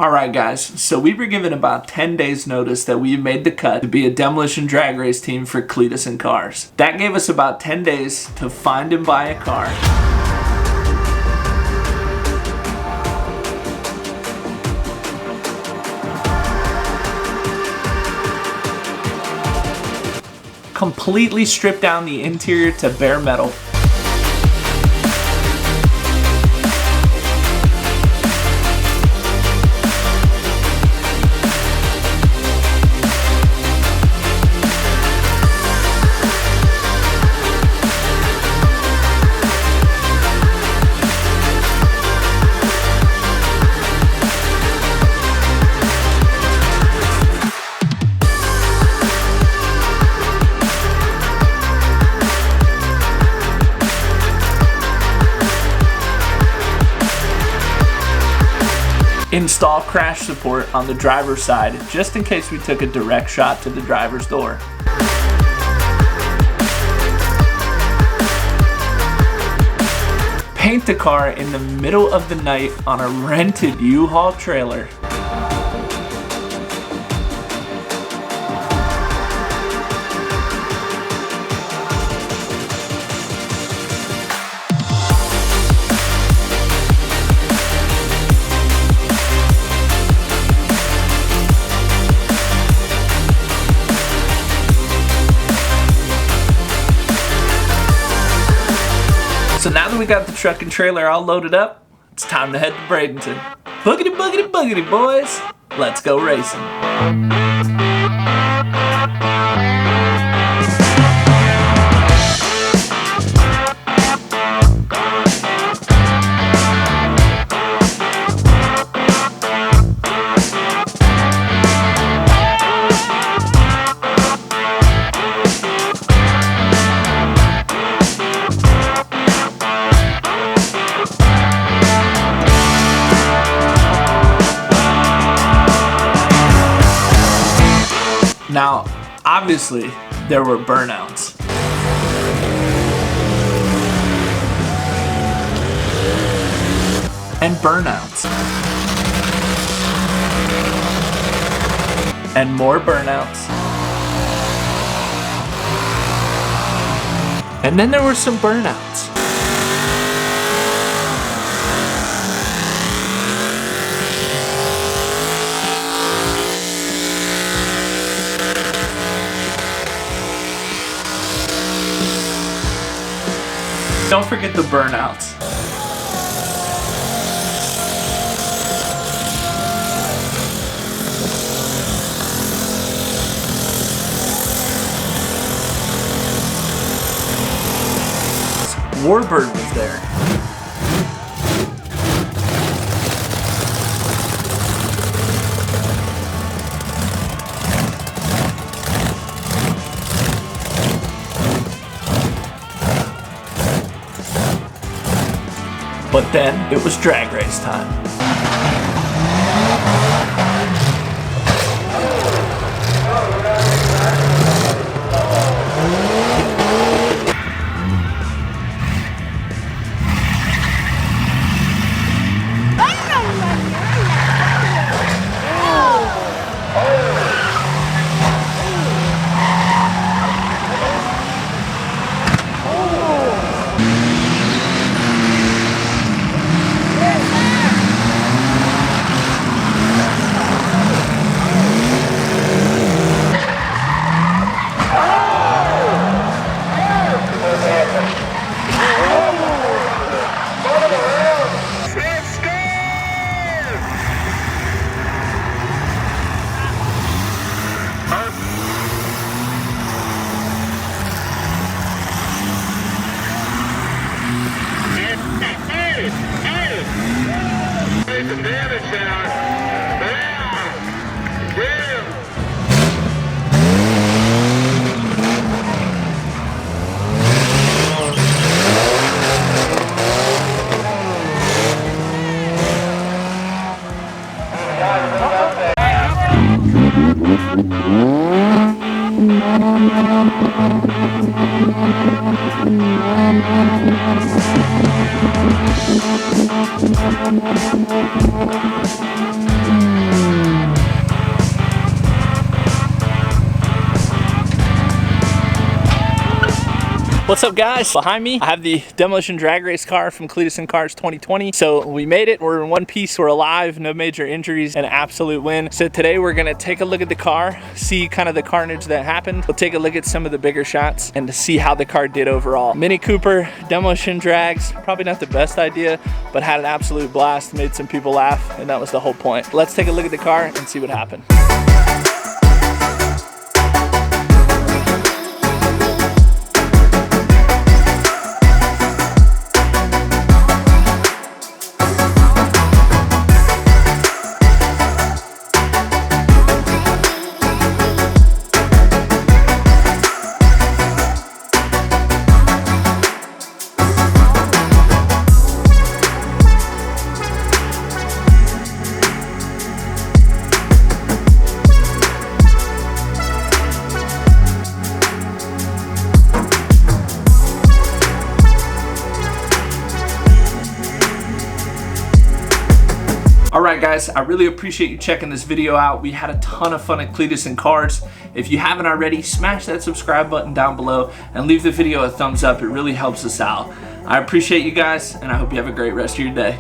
Alright guys, so we were given about 10 days notice that we made the cut to be a Demolition Drag Race team for Cleetus and Cars. That gave us about 10 days to find and buy a car, completely strip down the interior to bare metal, install crash support on the driver's side just in case we took a direct shot to the driver's door. Paint the car in the middle of the night on a rented U-Haul trailer. So now that we got the truck and trailer all loaded up, it's time to head to Bradenton. Boogity boogity boogity boys, let's go racing. Now, obviously, there were burnouts. And burnouts. And more burnouts. And then there were some burnouts. Don't forget the burnouts. Warbird was there. But then it was drag race time. What's up guys? Behind me I have the Demolition Drag Race car from Cleetus and Cars 2020. So we made it, we're in one piece, we're alive, no major injuries, an absolute win. So today we're gonna take a look at the car, see kind of the carnage that happened. We'll take a look at some of the bigger shots and to see how the car did overall. Mini Cooper, demolition drags, probably not the best idea, but had an absolute blast, made some people laugh, and that was the whole point. Let's take a look at the car and see what happened. Alright guys, I really appreciate you checking this video out. We had a ton of fun at Cleetus and Cars. If you haven't already, smash that subscribe button down below and leave the video a thumbs up. It really helps us out. I appreciate you guys, and I hope you have a great rest of your day.